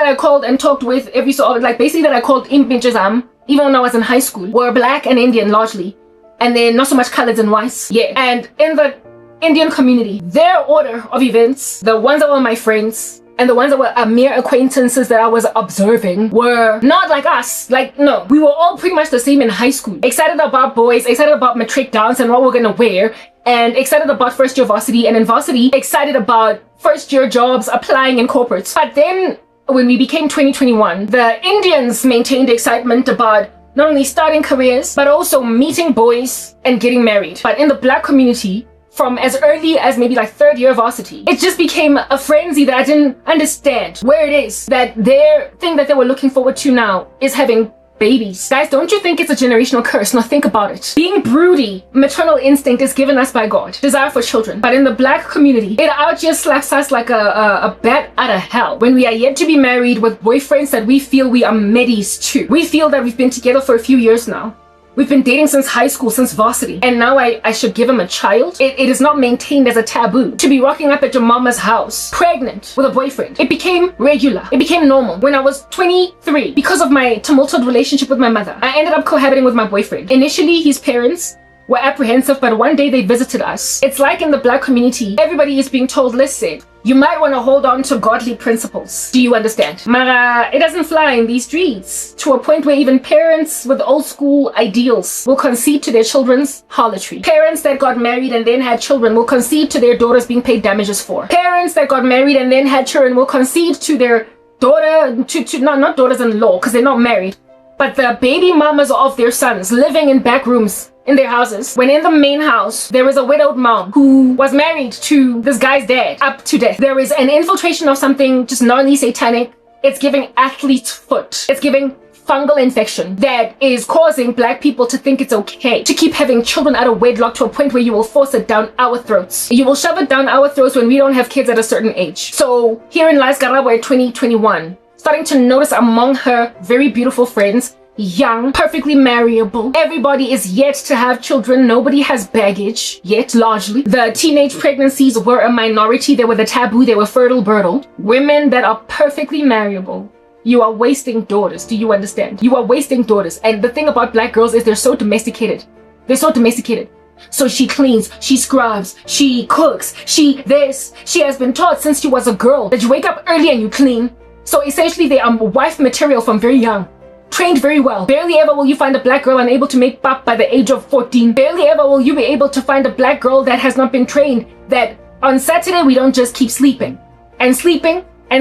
that I called and talked with every so often, like basically that I called impinchazam, even when I was in high school, were black and Indian largely. And then not so much coloreds and whites. Yeah. And in the Indian community, their order of events, the ones that were my friends, and the ones that were mere acquaintances that I was observing were not like us. Like, no, we were all pretty much the same in high school. Excited about boys, excited about matric dance and what we're gonna wear, and excited about first year varsity, and in varsity, excited about first year jobs, applying in corporates. But then when we became 2021, the Indians maintained excitement about not only starting careers, but also meeting boys and getting married. But in the black community, from as early as maybe like third year varsity, it just became a frenzy that I didn't understand where it is that their thing that they were looking forward to now is having babies. Guys, don't you think it's a generational curse? Now think about it. Being broody, maternal instinct is given us by God. Desire for children. But in the black community, it out just slaps us like a bat out of hell. When we are yet to be married with boyfriends that we feel we are medis to. We feel that we've been together for a few years now. We've been dating since high school, since varsity, and now I should give him a child? It is not maintained as a taboo to be rocking up at your mama's house, pregnant with a boyfriend. It became regular. It became normal. When I was 23, because of my tumultuous relationship with my mother, I ended up cohabiting with my boyfriend. Initially, his parents were apprehensive, but one day they visited us. It's like in the black community, everybody is being told, listen, you might want to hold on to godly principles. Do you understand? Mara, it doesn't fly in these streets to a point where even parents with old school ideals will concede to their children's harlotry. Parents that got married and then had children will concede to their daughters being paid damages for. Parents that got married and then had children will concede to their daughter, not daughters-in-law because they're not married, but the baby mamas of their sons living in back rooms in their houses, when in the main house there is a widowed mom who was married to this guy's dad up to death. There is an infiltration of something just gnarly satanic. It's giving athlete's foot. It's giving fungal infection that is causing black people to think it's okay to keep having children out of wedlock to a point where you will force it down our throats. You will shove it down our throats when we don't have kids at a certain age. So herein lies Karabo at 2021, starting to notice among her very beautiful friends, young, perfectly marriable. Everybody is yet to have children. Nobody has baggage yet, largely. The teenage pregnancies were a minority. They were the taboo. They were fertile birtle. Women that are perfectly marriable. You are wasting daughters. Do you understand? You are wasting daughters. And the thing about black girls is they're so domesticated. They're so domesticated. So she cleans, she scrubs, she cooks, she has been taught since she was a girl that you wake up early and you clean. So essentially they are wife material from very young. Trained very well. Barely ever will you find a black girl unable to make pap by the age of 14. Barely ever will you be able to find a black girl that has not been trained that on Saturday we don't just keep sleeping and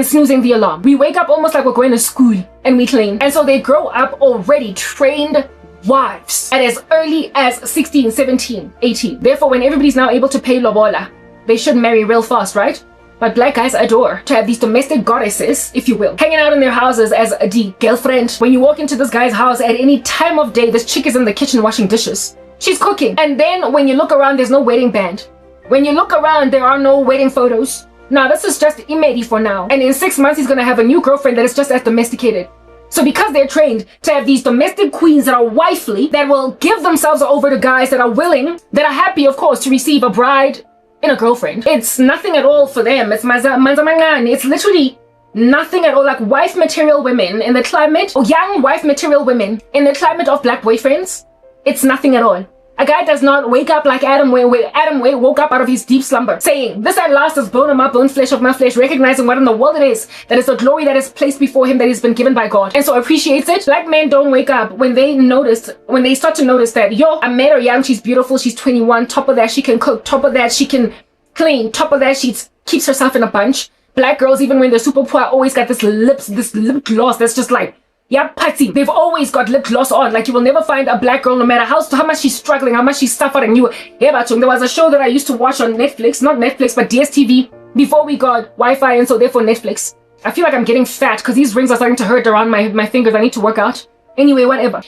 snoozing the alarm. We wake up almost like we're going to school and we clean. And so they grow up already trained wives at as early as 16, 17, 18. Therefore, when everybody's now able to pay lobola, they should marry real fast, right? But black guys adore to have these domestic goddesses, if you will, hanging out in their houses as the girlfriend. When you walk into this guy's house at any time of day, this chick is in the kitchen washing dishes. She's cooking. And then when you look around, there's no wedding band. When you look around, there are no wedding photos. Now, this is just Imedi for now. And in 6 months, he's going to have a new girlfriend that is just as domesticated. So because they're trained to have these domestic queens that are wifely, that will give themselves over to guys that are willing, that are happy, of course, to receive a bride in a girlfriend. It's nothing at all for them. It's manzamangan. It's literally nothing at all. Like wife material women in the climate, or young wife material women in the climate of black boyfriends, it's nothing at all. A guy does not wake up like Adam where Adam woke up out of his deep slumber, saying, this at last is bone of my bone, flesh of my flesh, recognizing what in the world it is, that is the glory that is placed before him, that has been given by God. And so appreciates it. Black men don't wake up when they start to notice that, yo, I met her young, she's beautiful, she's 21, top of that she can cook, top of that she can clean, top of that she keeps herself in a bunch. Black girls, even when they're super poor, always got this lip gloss that's just like, yeah, patsy. They've always got lip gloss on. Like you will never find a black girl, no matter how much she's struggling, how much she's suffering. There was a show that I used to watch on Netflix, not Netflix, but DSTV, before we got Wi-Fi, and so therefore Netflix. I feel like I'm getting fat because these rings are starting to hurt around my fingers. I need to work out. Anyway, whatever.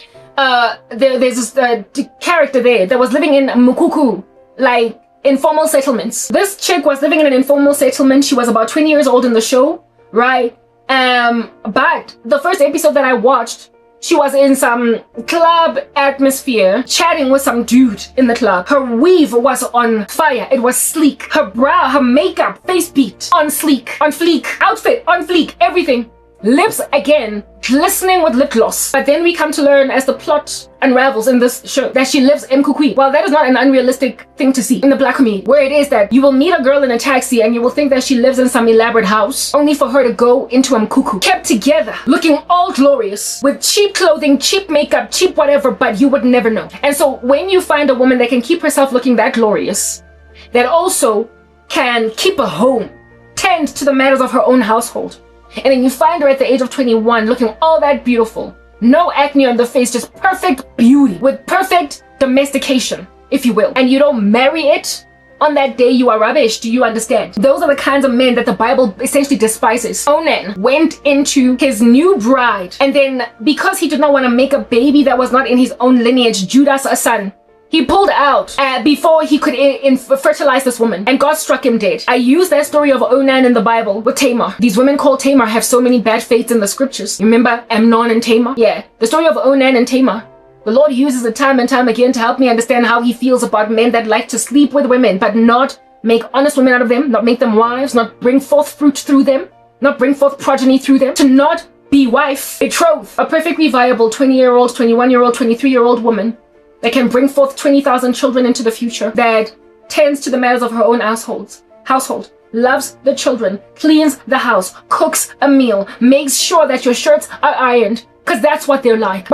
There's this character there that was living in Mukuku, like informal settlements. This chick was living in an informal settlement. She was about 20 years old in the show, right? But the first episode that I watched, she was in some club atmosphere, chatting with some dude in the club. Her weave was on fire. It was sleek. Her brow, her makeup, face beat, on fleek, outfit, on fleek, everything. Lips, again, glistening with lip gloss. But then we come to learn as the plot unravels in this show that she lives in Kukui. Well, that is not an unrealistic thing to see in the black community, where it is that you will meet a girl in a taxi and you will think that she lives in some elaborate house, only for her to go into Mkuku, kept together, looking all glorious, with cheap clothing, cheap makeup, cheap whatever, but you would never know. And so when you find a woman that can keep herself looking that glorious, that also can keep a home, tend to the matters of her own household, and then you find her at the age of 21 looking all that beautiful, no acne on the face, just perfect beauty with perfect domestication, if you will, and you don't marry it on that day, you are rubbish. Do you understand? Those are the kinds of men that the Bible essentially despises. Onan went into his new bride, and then because he did not want to make a baby that was not in his own lineage, Judah's son, he pulled out before he could fertilize this woman, and God struck him dead. I use that story of Onan in the Bible with Tamar. These women called Tamar have so many bad fates in the scriptures. You remember Amnon and Tamar? Yeah, the story of Onan and Tamar. The Lord uses it time and time again to help me understand how he feels about men that like to sleep with women, but not make honest women out of them, not make them wives, not bring forth fruit through them, not bring forth progeny through them, to not be wife, betrothed, a perfectly viable 20-year-old, 21-year-old, 23-year-old woman that can bring forth 20,000 children into the future, that tends to the matters of her own household, loves the children, cleans the house, cooks a meal, makes sure that your shirts are ironed, because that's what they're like.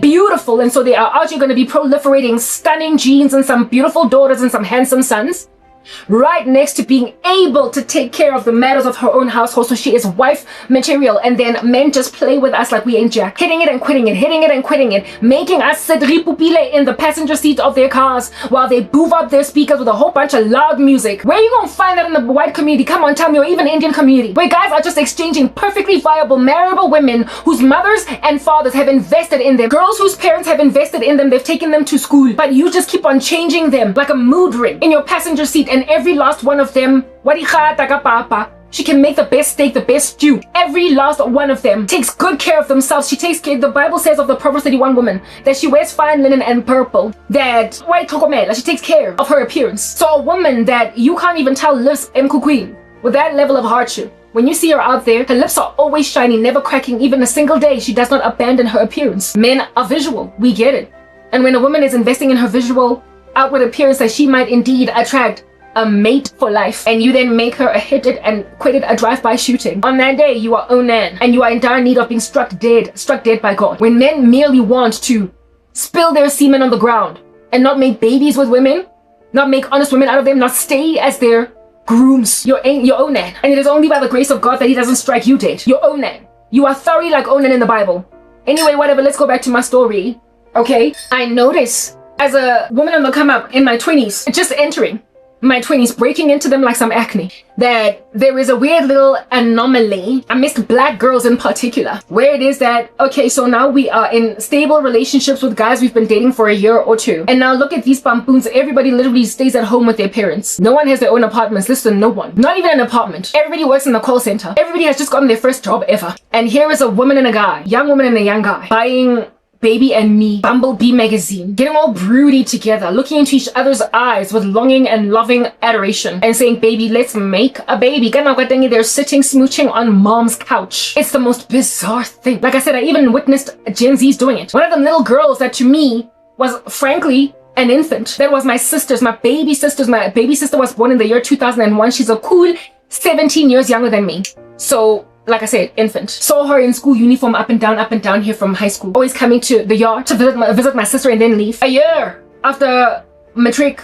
Beautiful, and so they are out here going to be proliferating stunning genes and some beautiful daughters and some handsome sons, right next to being able to take care of the matters of her own household. So she is wife material, and then men just play with us like we ain't jack, hitting it and quitting it, hitting it and quitting it, making us sit ripupile in the passenger seat of their cars while they boof up their speakers with a whole bunch of loud music. Where are you gonna find that in the white community? Come on, tell me. Or even Indian community, where guys are just exchanging perfectly viable marriable women whose mothers and fathers have invested in them, girls whose parents have invested in them, they've taken them to school, but you just keep on changing them like a mood ring in your passenger seat. And every last one of them, she can make the best steak, the best stew. Every last one of them takes good care of themselves. She takes care, the Bible says of the Proverbs 31 woman, that she wears fine linen and purple, that she takes care of her appearance. So a woman that you can't even tell lives Mkukui with that level of hardship, when you see her out there, her lips are always shiny, never cracking, even a single day. She does not abandon her appearance. Men are visual, we get it. And when a woman is investing in her visual outward appearance, that she might indeed attract a mate for life, and you then make her a hit it and quit it a drive-by shooting, on that day you are Onan, and you are in dire need of being struck dead by God. When men merely want to spill their semen on the ground and not make babies with women, not make honest women out of them, not stay as their grooms, you're Onan. And it is only by the grace of God that he doesn't strike you dead. You're Onan. You are thoroughly like Onan in the Bible. Anyway, whatever, let's go back to my story. Okay, I notice as a woman on the come up in my 20s, just entering my 20s, breaking into them like some acne, that there is a weird little anomaly amidst black girls in particular, where it is that, okay, so now we are in stable relationships with guys we've been dating for a year or two, and now look at these pampoons. Everybody literally stays at home with their parents. No one has their own apartments. Listen, no one, not even an apartment. Everybody works in the call center. Everybody has just gotten their first job ever, and here is a woman and a guy, young woman and a young guy, buying Baby and Me, Bumblebee magazine, getting all broody together, looking into each other's eyes with longing and loving adoration, and saying, baby, let's make a baby. They're sitting smooching on mom's couch. It's the most bizarre thing. Like I said, I even witnessed Gen Z's doing it. One of them little girls that to me was frankly an infant. That was my sister's, my baby sister's. My baby sister was born in the year 2001. She's a cool 17 years younger than me. So like I said, infant. Saw her in school uniform up and down here from high school. Always coming to the yard to visit my sister and then leave. A year after matric,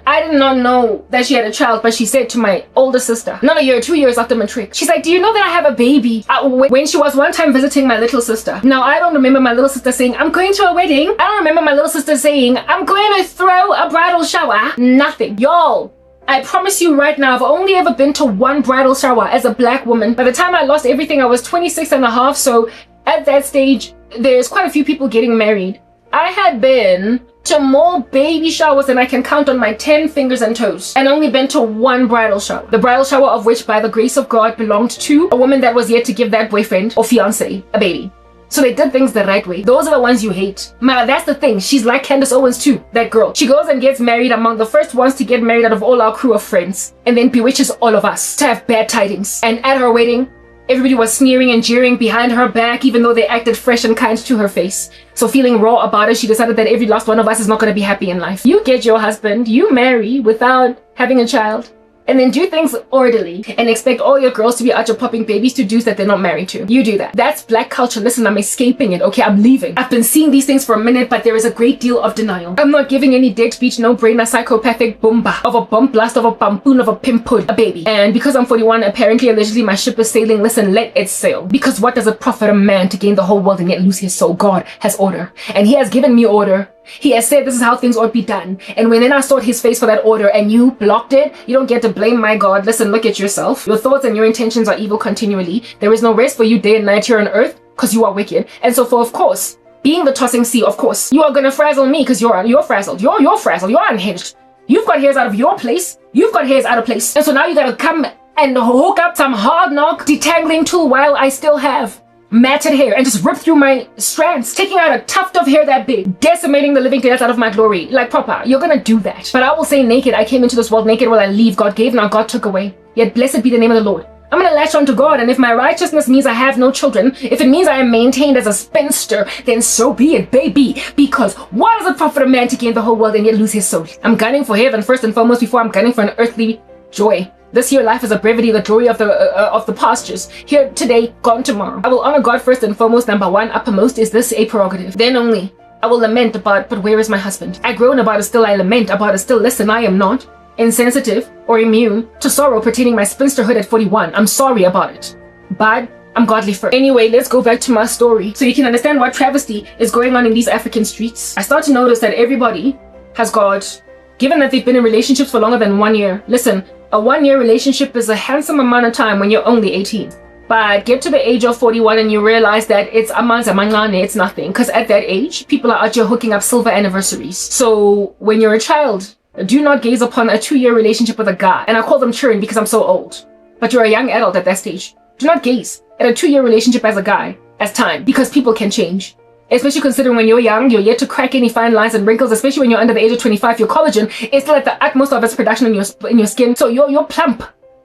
I did not know that she had a child, but she said to my older sister, not a year, 2 years after matric, she's like, do you know that I have a baby? When she was one time visiting my little sister. Now, I don't remember my little sister saying, I'm going to a wedding. I don't remember my little sister saying, I'm going to throw a bridal shower. Nothing. Y'all, I promise you right now, I've only ever been to one bridal shower as a black woman. By the time I lost everything, I was 26 and a half. So at that stage, there's quite a few people getting married. I had been to more baby showers than I can count on my 10 fingers and toes, and only been to one bridal shower. The bridal shower of which, by the grace of God, belonged to a woman that was yet to give that boyfriend or fiance a baby. So they did things the right way. Those are the ones you hate. Man, that's the thing. She's like Candace Owens too, that girl. She goes and gets married among the first ones to get married out of all our crew of friends, and then bewitches all of us to have bad tidings. And at her wedding, Everybody was sneering and jeering behind her back, even though they acted fresh and kind to her face. So feeling raw about it, she decided that every last one of us is not going to be happy in life. You get your husband, you marry without having a child, and then do things orderly and expect all your girls to be out here popping babies to dudes that they're not married to. You do that. That's black culture. Listen, I'm escaping it. Okay, I'm leaving. I've been seeing these things for a minute, but there is a great deal of denial. I'm not giving any dead speech, no brainer, psychopathic boomba of a bomb blast, of a pampoon, of a pimpud, a baby. And because I'm 41, apparently, allegedly, my ship is sailing. Listen, let it sail. Because what does it profit a man to gain the whole world and yet lose his soul? God has order. And he has given me order. He has said this is how things ought to be done. And when then I sought his face for that order and you blocked it, you don't get to blame my God. Listen, look at yourself. Your thoughts and your intentions are evil continually. There is no rest for you day and night here on earth because you are wicked. And so for, of course, being the tossing sea, of course, you are going to frazzle me because you're frazzled. You're frazzled. You're unhinged. You've got hairs out of your place. You've got hairs out of place. And so now you got to come and hook up some hard knock detangling tool while I still have matted hair and just rip through my strands, taking out a tuft of hair that big, decimating the living daylights out of my glory. Like proper, you're gonna do that. But I will say naked, I came into this world naked, will I leave. God gave, now God took away. Yet blessed be the name of the Lord. I'm gonna latch on to God, and if my righteousness means I have no children, if it means I am maintained as a spinster, then so be it, baby. Because what does it profit a man to gain the whole world and yet lose his soul? I'm gunning for heaven first and foremost before I'm gunning for an earthly joy. This here life is a brevity, the glory of the pastures. Here today, gone tomorrow. I will honor God first and foremost. Number one, uppermost is this a prerogative. Then only I will lament about, but where is my husband? I groan about it, still I lament about it, still listen. I am not insensitive or immune to sorrow pertaining my spinsterhood at 41. I'm sorry about it, but I'm godly first. Anyway, let's go back to my story so you can understand what travesty is going on in these African streets. I start to notice that everybody has got, given that they've been in relationships for longer than 1 year. Listen, a 1 year relationship is a handsome amount of time when you're only 18. But get to the age of 41 and you realize that it's it's nothing. Because at that age, people are out here hooking up silver anniversaries. So when you're a child, do not gaze upon a 2 year relationship with a guy. And I call them children because I'm so old. But you're a young adult at that stage. Do not gaze at a 2 year relationship as a guy, as time, because people can change. Especially considering when you're young, you're yet to crack any fine lines and wrinkles, especially when you're under the age of 25, your collagen is still at the utmost of its production in your skin. So you're plump.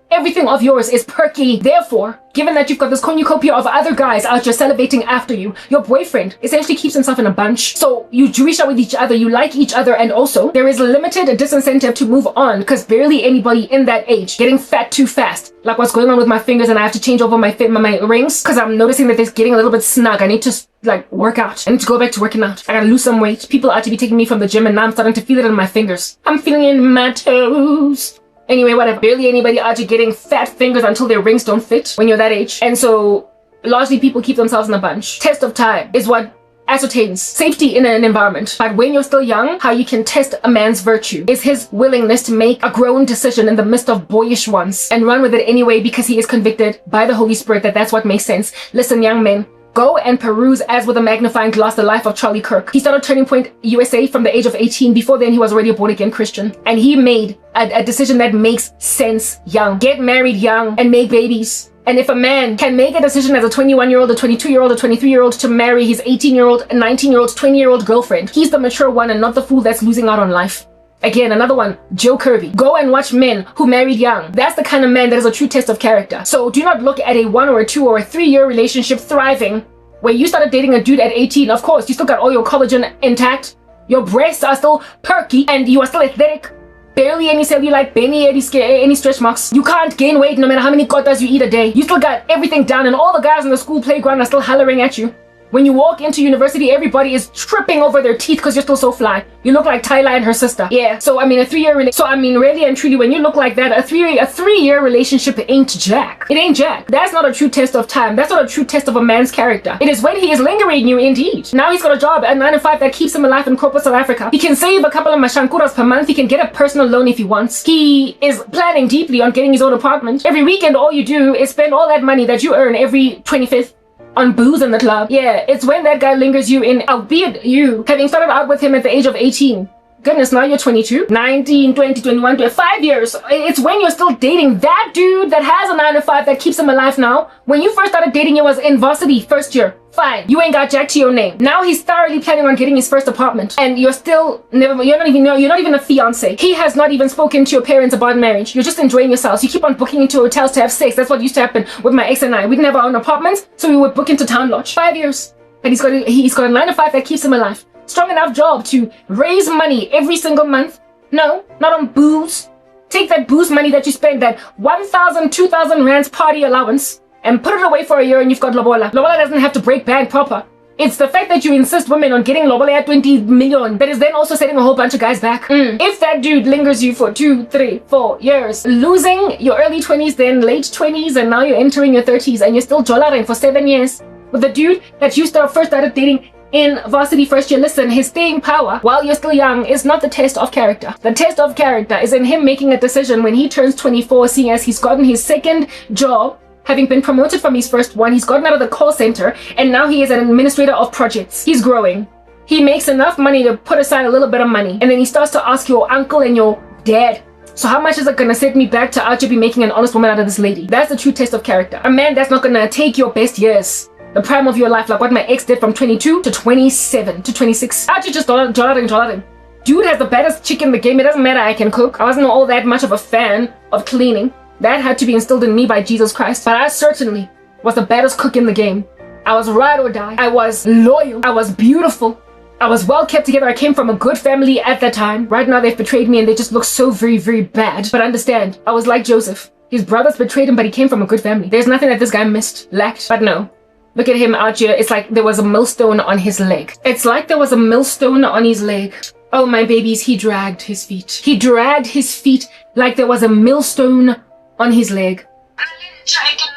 Everything of yours is perky. Therefore, given that you've got this cornucopia of other guys out here salivating after you, your boyfriend essentially keeps himself in a bunch. So you reach out with each other, you like each other, and also there is limited disincentive to move on because barely anybody in that age getting fat too fast. Like what's going on with my fingers, and I have to change over my rings because I'm noticing that they're getting a little bit snug. I need to like work out. I need to go back to working out. I gotta lose some weight. People are to be taking me from the gym, and now I'm starting to feel it in my fingers. I'm feeling it in my toes. Anyway, whatever. Barely anybody out here getting fat fingers until their rings don't fit when you're that age. And so largely people keep themselves in a bunch. Test of time is what ascertains safety in an environment. But when you're still young, how you can test a man's virtue is his willingness to make a grown decision in the midst of boyish ones and run with it anyway because he is convicted by the Holy Spirit that that's what makes sense. Listen, young men, go and peruse as with a magnifying glass the life of Charlie Kirk. He started Turning Point USA from the age of 18. Before then, he was already a born-again Christian. And he made a decision that makes sense young. Get married young and make babies. And if a man can make a decision as a 21-year-old, a 22-year-old, a 23-year-old to marry his 18-year-old, a 19-year-old, 20-year-old girlfriend, he's the mature one and not the fool that's losing out on life. Again, another one, Joe Kirby. Go and watch men who married young. That's the kind of man that is a true test of character. So do not look at a 1 or a 2 or a 3 year relationship thriving where you started dating a dude at 18. Of course, you still got all your collagen intact. Your breasts are still perky and you are still athletic. Barely any cellulite, barely any stretch marks. You can't gain weight no matter how many kotas you eat a day. You still got everything down and all the guys in the school playground are still hollering at you. When you walk into university, everybody is tripping over their teeth because you're still so fly. You look like Tyla and her sister. Yeah, so I mean, really and truly, when you look like that, a three-year relationship ain't jack. It ain't jack. That's not a true test of time. That's not a true test of a man's character. It is when he is lingering you, indeed. Now he's got a job at 9 to 5 that keeps him alive in corporate South Africa. He can save a couple of mashankuras per month. He can get a personal loan if he wants. He is planning deeply on getting his own apartment. Every weekend, all you do is spend all that money that you earn every 25th on booze in the club. Yeah, it's when that guy lingers you in, albeit you having started out with him at the age of 18. Goodness, now you're 22, 19, 20, 21, 5 years. It's when you're still dating that dude that has a 9 to 5 that keeps him alive now. When you first started dating, it was in varsity first year. Fine, you ain't got jack to your name. Now he's thoroughly planning on getting his first apartment, and you're still never. You're not even a fiance. He has not even spoken to your parents about marriage. You're just enjoying yourselves. You keep on booking into hotels to have sex. That's what used to happen with my ex and I. We didn't have our own apartments, so we would book into Town Lodge. 5 years, and he's got a 9 to 5 that keeps him alive. Strong enough job to raise money every single month. No, not on booze. Take that booze money that you spend, that 1,000, 2,000 rands party allowance, and put it away for a year, and you've got lobola. Lobola doesn't have to break bank proper. It's the fact that you insist women on getting lobola at 20 million that is then also setting a whole bunch of guys back. If that dude lingers you for 2, 3, 4 years, losing your early 20s, then late 20s, and now you're entering your 30s, and you're still jollaring for 7 years with the dude that you first started dating in varsity first year. Listen, his staying power while you're still young is not the test of character. The test of character is in him making a decision when he turns 24, seeing as he's gotten his second job, having been promoted from his first one. He's gotten out of the call center, and now he is an administrator of projects. He's growing. He makes enough money to put aside a little bit of money, and then he starts to ask your uncle and your dad, so how much is it gonna set me back to actually be making an honest woman out of this lady? That's the true test of character. A man that's not gonna take your best years, the prime of your life, like what my ex did from 22 to 27 to 26. Actually just jollaring. Dude has the baddest chick in the game. It doesn't matter I can cook. I wasn't all that much of a fan of cleaning. That had to be instilled in me by Jesus Christ. But I certainly was the baddest cook in the game. I was ride or die. I was loyal. I was beautiful. I was well kept together. I came from a good family at that time. Right now they've betrayed me and they just look so very, very bad. But understand, I was like Joseph. His brothers betrayed him, but he came from a good family. There's nothing that this guy lacked. But no. Look at him out here. It's like there was a millstone on his leg. It's like there was a millstone on his leg. Oh, my babies, he dragged his feet. He dragged his feet like there was a millstone on his leg.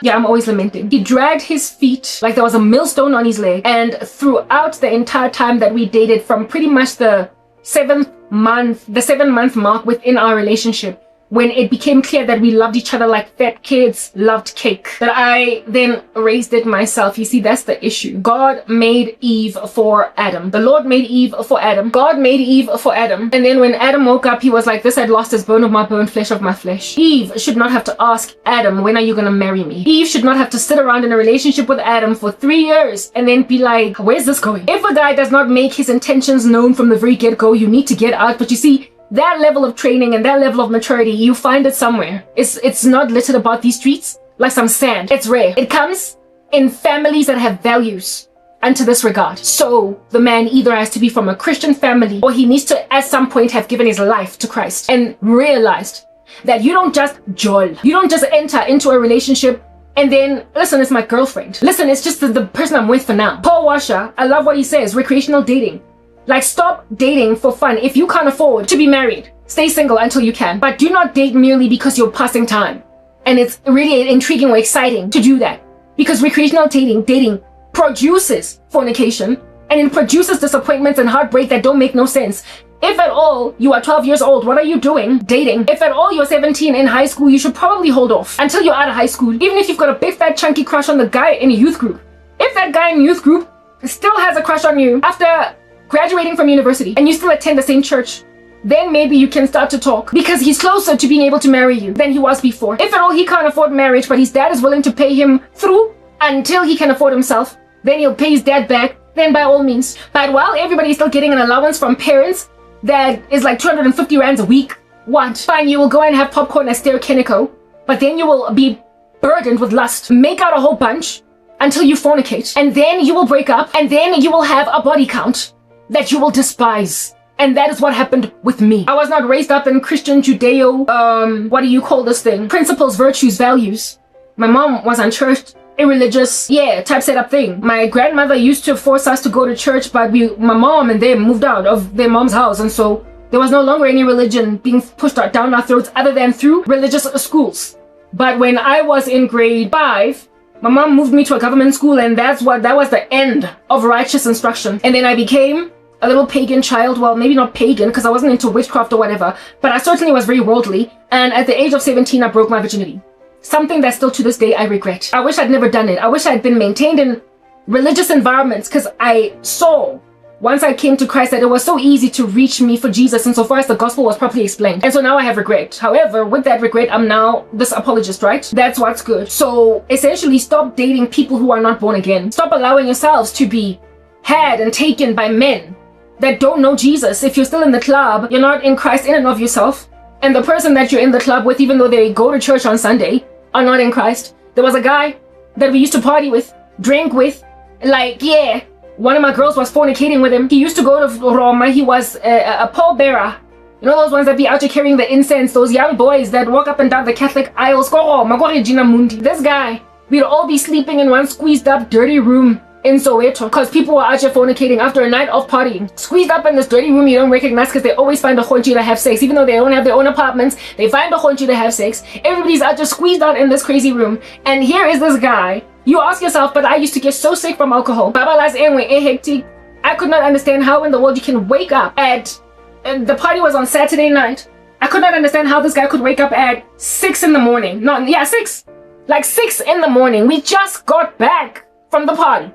Yeah, I'm always lamenting. He dragged his feet like there was a millstone on his leg. And throughout the entire time that we dated, from pretty much the 7-month mark within our relationship, when it became clear that we loved each other like fat kids loved cake, that I then raised it myself. You see, that's the issue. God made Eve for Adam. The Lord made Eve for Adam. God made Eve for Adam. And then when Adam woke up, he was like, this had lost his bone of my bone, flesh of my flesh. Eve should not have to ask Adam, when are you gonna marry me? Eve should not have to sit around in a relationship with Adam for 3 years and then be like, where's this going? If a guy does not make his intentions known from the very get-go, you need to get out. But you see, that level of training and that level of maturity, you find it somewhere. It's not littered about these streets like some sand. It's rare. It comes in families that have values unto this regard. So the man either has to be from a Christian family, or he needs to at some point have given his life to Christ and realized that you don't just join. You don't just enter into a relationship and then, listen, it's my girlfriend. Listen, it's just the person I'm with for now. Paul Washer, I love what he says, recreational dating. Like, stop dating for fun. If you can't afford to be married, stay single until you can. But do not date merely because you're passing time. And it's really intriguing or exciting to do that. Because recreational dating produces fornication, and it produces disappointments and heartbreak that don't make no sense. If at all you are 12 years old, what are you doing dating? If at all you're 17 in high school, you should probably hold off until you're out of high school. Even if you've got a big fat chunky crush on the guy in a youth group. If that guy in youth group still has a crush on you after graduating from university and you still attend the same church, then maybe you can start to talk, because he's closer to being able to marry you than he was before. If at all he can't afford marriage, but his dad is willing to pay him through until he can afford himself, then he'll pay his dad back, then by all means. But while everybody's still getting an allowance from parents that is like 250 rands a week, what? Fine, you will go and have popcorn at Ster Kenneco, but then you will be burdened with lust. Make out a whole bunch until you fornicate, and then you will break up, and then you will have a body count that you will despise. And that is what happened with me. I was not raised up in Christian Judeo, what do you call this thing? Principles, virtues, values. My mom was unchurched, irreligious, type setup thing. My grandmother used to force us to go to church, but my mom and they moved out of their mom's house, and so there was no longer any religion being pushed down our throats other than through religious schools. But when I was in grade 5, my mom moved me to a government school, and that was the end of righteous instruction. And then I became a little pagan child. Well, maybe not pagan, because I wasn't into witchcraft or whatever, but I certainly was very worldly. And at the age of 17, I broke my virginity. Something that still to this day I regret. I wish I'd never done it. I wish I'd been maintained in religious environments, because I saw once I came to Christ that it was so easy to reach me for Jesus insofar as the gospel was properly explained. And so now I have regret. However, with that regret, I'm now this apologist, right? That's what's good. So essentially, stop dating people who are not born again. Stop allowing yourselves to be had and taken by men that don't know Jesus. If you're still in the club, you're not in Christ in and of yourself. And the person that you're in the club with, even though they go to church on Sunday, are not in Christ. There was a guy that we used to party with, drink with, like, yeah. One of my girls was fornicating with him. He used to go to Roma. He was a pallbearer. You know those ones that be out there carrying the incense? Those young boys that walk up and down the Catholic aisles. This guy, we'd all be sleeping in one squeezed up dirty room in Soweto because people were out there fornicating after a night of partying. Squeezed up in this dirty room you don't recognize because they always find a honchi to have sex. Even though they don't have their own apartments, they find a honchi to have sex. Everybody's out just squeezed out in this crazy room. And here is this guy. You ask yourself, but I used to get so sick from alcohol. I could not understand how in the world you can wake up at, the party was on Saturday night. I could not understand how this guy could wake up at 6 in the morning. No, yeah, 6. Like 6 in the morning. We just got back from the party.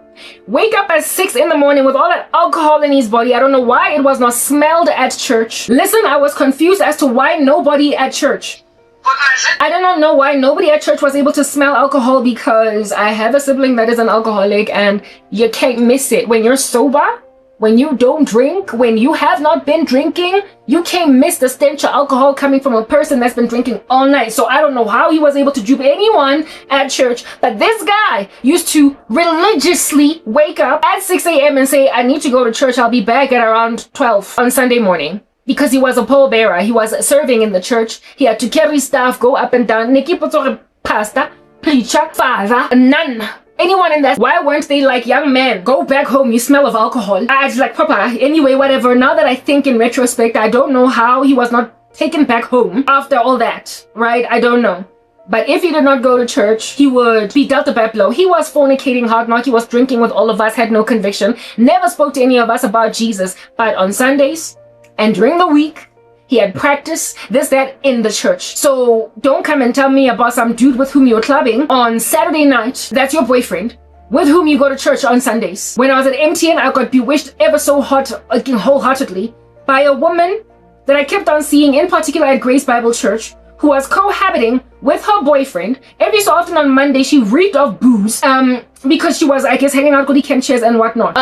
Wake up at 6 in the morning with all that alcohol in his body. I don't know why it was not smelled at church. Listen, I was confused as to why nobody at church. I do not know why nobody at church was able to smell alcohol because I have a sibling that is an alcoholic and you can't miss it. When you're sober, when you don't drink, when you have not been drinking, you can't miss the stench of alcohol coming from a person that's been drinking all night. So I don't know how he was able to dupe anyone at church, but this guy used to religiously wake up at 6 a.m. and say, I need to go to church. I'll be back at around 12 on Sunday morning. Because he was a pallbearer, he was serving in the church. He had to carry stuff, go up and down. Pastor, preacher, father, nun. Anyone in that? Why weren't they like, young man, go back home, you smell of alcohol? I was like, Papa, anyway, whatever. Now that I think in retrospect, I don't know how he was not taken back home after all that, right? I don't know. But if he did not go to church, he would be dealt a bad blow. He was fornicating hard knock. He was drinking with all of us, had no conviction, never spoke to any of us about Jesus. But on Sundays, and during the week, he had practice, this, that, in the church. So don't come and tell me about some dude with whom you're clubbing on Saturday night. That's your boyfriend, with whom you go to church on Sundays. When I was at MTN, I got bewitched ever so wholeheartedly by a woman that I kept on seeing, in particular at Grace Bible Church, who was cohabiting with her boyfriend. Every so often on Monday, she reeked of booze, because she was, I guess, hanging out with the camp chairs and whatnot.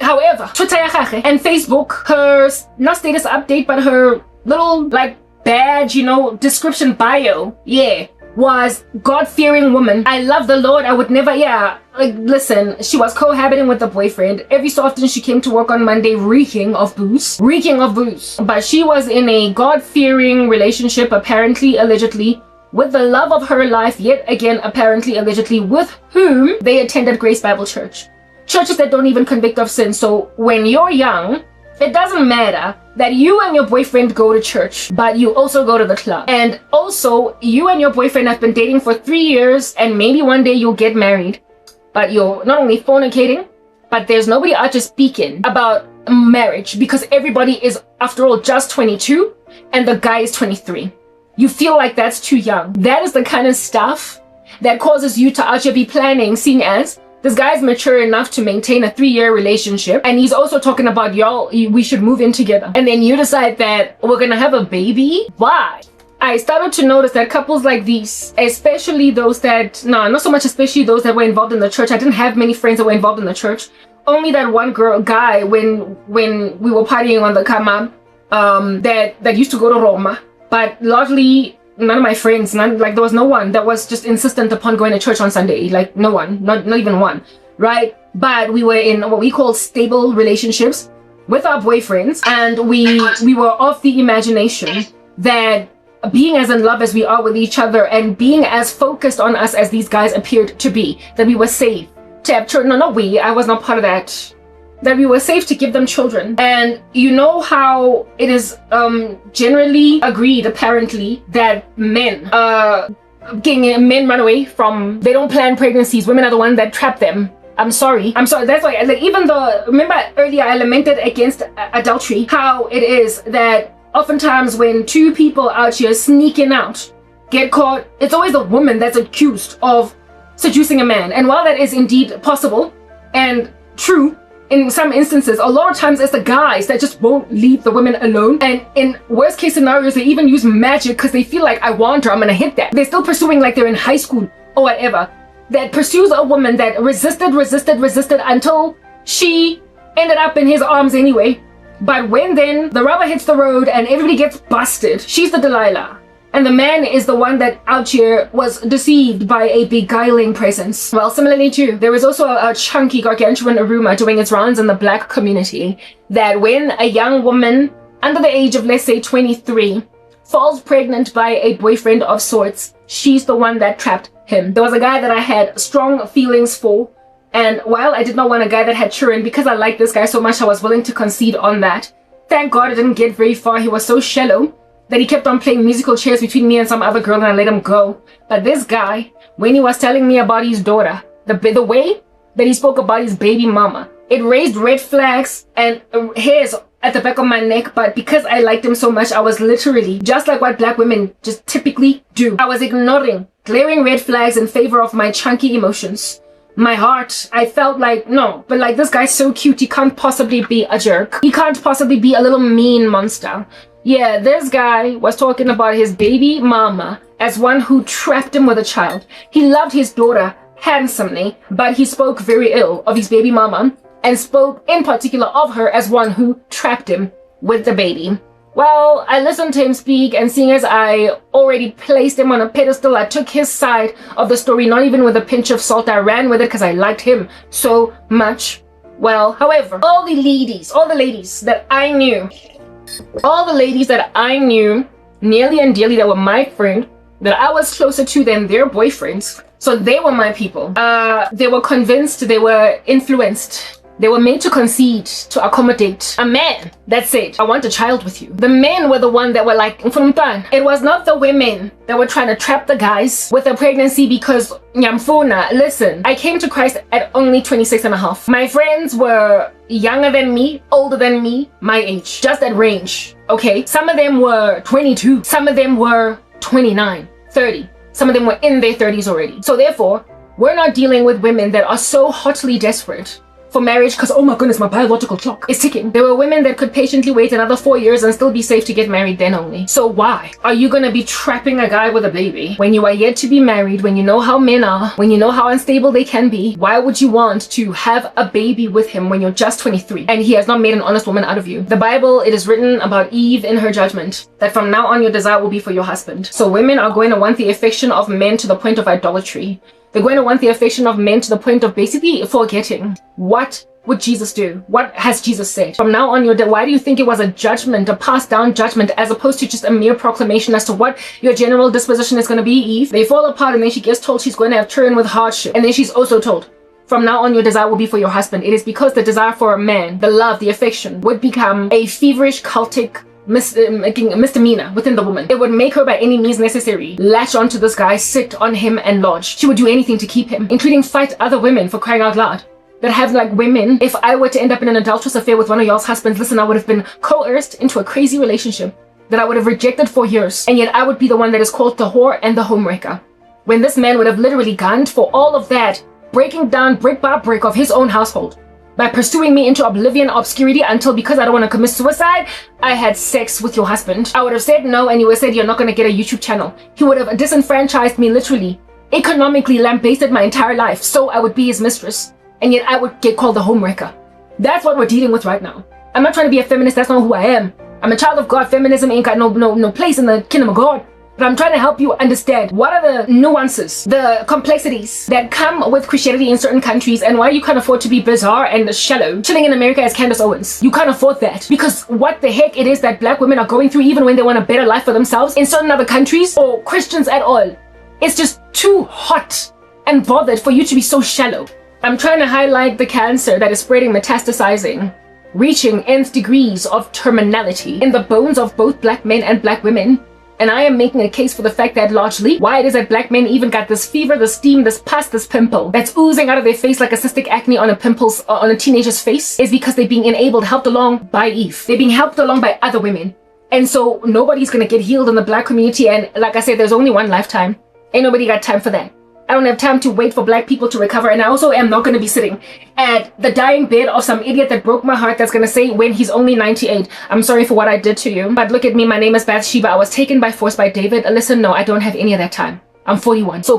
However, Twitter and Facebook, her, not status update, but her little, like, badge, you know, description bio, yeah, was God-fearing woman. I love the Lord. I would never, yeah, like, listen, she was cohabiting with the boyfriend. Every so often she came to work on Monday reeking of booze. But she was in a God-fearing relationship, apparently, allegedly, with the love of her life, yet again, apparently, allegedly, with whom they attended Grace Bible Church. Churches that don't even convict of sin. So when you're young, it doesn't matter that you and your boyfriend go to church, but you also go to the club. And also, you and your boyfriend have been dating for 3 years, and maybe one day you'll get married. But you're not only fornicating, but there's nobody out just speaking about marriage because everybody is, after all, just 22, and the guy is 23. You feel like that's too young. That is the kind of stuff that causes you to actually be planning, seeing as this guy's mature enough to maintain a 3-year relationship, and he's also talking about, y'all, we should move in together. And then you decide that we're gonna have a baby? Why? I started to notice that couples like these, especially those that, not so much especially those that were involved in the church. I didn't have many friends that were involved in the church. Only that one guy, when we were partying on the Kamab, that used to go to Roma. But largely, none of my friends, there was no one that was just insistent upon going to church on Sunday. Like, no one, not even one, right? But we were in what we call stable relationships with our boyfriends, and we were of the imagination that being as in love as we are with each other and being as focused on us as these guys appeared to be, that we were safe to have children. No, not we, I was not part of that. That we were safe to give them children. And you know how it is generally agreed, apparently, that men run away from, they don't plan pregnancies. Women are the ones that trap them. I'm sorry. That's why, like, even though, remember earlier I lamented against adultery, how it is that oftentimes when two people out here sneaking out get caught, it's always the woman that's accused of seducing a man. And while that is indeed possible and true, in some instances, a lot of times it's the guys that just won't leave the women alone. And in worst case scenarios, they even use magic because they feel like, I want her, I'm gonna hit that. They're still pursuing like they're in high school or whatever. That pursues a woman that resisted until she ended up in his arms anyway. But when then the rubber hits the road and everybody gets busted, she's the Delilah. And the man is the one that out here was deceived by a beguiling presence. Well, similarly too, there is also a chunky gargantuan rumor doing its rounds in the black community that when a young woman under the age of, let's say, 23 falls pregnant by a boyfriend of sorts, she's the one that trapped him. There was a guy that I had strong feelings for, and while I did not want a guy that had children, because I liked this guy so much, I was willing to concede on that. Thank God I didn't get very far. He was so shallow that he kept on playing musical chairs between me and some other girl, and I let him go. But this guy, when he was telling me about his daughter, the way that he spoke about his baby mama, it raised red flags and hairs at the back of my neck. But because I liked him so much, I was literally, just like what black women just typically do, I was ignoring glaring red flags in favor of my chunky emotions. My heart, I felt like, no, but like, this guy's so cute, he can't possibly be a jerk. He can't possibly be a little mean monster. Yeah, this guy was talking about his baby mama as one who trapped him with a child. He loved his daughter handsomely, but he spoke very ill of his baby mama and spoke in particular of her as one who trapped him with the baby. Well, I listened to him speak, and seeing as I already placed him on a pedestal, I took his side of the story, not even with a pinch of salt. I ran with it because I liked him so much. Well, however, all the ladies that I knew, nearly and dearly, that were my friend, that I was closer to than their boyfriends, so they were my people. They were convinced, they were influenced, they were made to concede, to accommodate a man that said, I want a child with you. The men were the one that were like, it was not the women that were trying to trap the guys with a pregnancy because, Nyamfuna, listen, I came to Christ at only 26 and a half. My friends were younger than me, older than me, my age, just that range, okay? Some of them were 22, some of them were 29, 30. Some of them were in their 30s already. So therefore, we're not dealing with women that are so hotly desperate for marriage because, oh my goodness, my biological clock is ticking. There were women that could patiently wait another 4 years and still be safe to get married then only. So why are you gonna be trapping a guy with a baby when you are yet to be married, when you know how men are, when you know how unstable they can be? Why would you want to have a baby with him when you're just 23 and he has not made an honest woman out of you? The Bible, it is written about Eve in her judgment that from now on your desire will be for your husband. So women are going to want the affection of men to the point of idolatry. They're going to want the affection of men to the point of basically forgetting. What would Jesus do? What has Jesus said? From now on, why do you think it was a judgment, a passed down judgment, as opposed to just a mere proclamation as to what your general disposition is going to be, Eve? They fall apart and then she gets told she's going to have children with hardship. And then she's also told, from now on, your desire will be for your husband. It is because the desire for a man, the love, the affection, would become a feverish, cultic misdemeanor within the woman. It would make her by any means necessary latch onto this guy, sit on him and lodge. She would do anything to keep him, including fight other women, for crying out loud. That have like women, if I were to end up in an adulterous affair with one of y'all's husbands, listen, I would have been coerced into a crazy relationship that I would have rejected for years, and yet I would be the one that is called the whore and the homewrecker. When this man would have literally gone for all of that, breaking down brick by brick of his own household, by pursuing me into oblivion, obscurity, until because I don't want to commit suicide, I had sex with your husband. I would have said no, and he would have said, you're not going to get a YouTube channel. He would have disenfranchised me, literally, economically lambasted my entire life, so I would be his mistress, and yet I would get called the homewrecker. That's what we're dealing with right now. I'm not trying to be a feminist, that's not who I am. I'm a child of God. Feminism ain't got no place in the kingdom of God. But I'm trying to help you understand what are the nuances, the complexities that come with Christianity in certain countries, and why you can't afford to be bizarre and shallow, chilling in America as Candace Owens. You can't afford that because what the heck it is that black women are going through, even when they want a better life for themselves in certain other countries, or Christians at all. It's just too hot and bothered for you to be so shallow. I'm trying to highlight the cancer that is spreading, metastasizing, reaching nth degrees of terminality in the bones of both black men and black women. And I am making a case for the fact that largely why it is that black men even got this fever, this steam, this pus, this pimple that's oozing out of their face like a cystic acne on a teenager's face is because they're being enabled, helped along by Eve. They're being helped along by other women. And so nobody's gonna get healed in the black community. And like I said, there's only one lifetime. Ain't nobody got time for that. don't have time to wait for black people to recover. And I also am not going to be sitting at the dying bed of some idiot that broke my heart that's going to say when he's only 98, I'm sorry for what I did to you. But look at me, my name is Bathsheba. I was taken by force by David. Listen, no, I don't have any of that time. I'm 41. So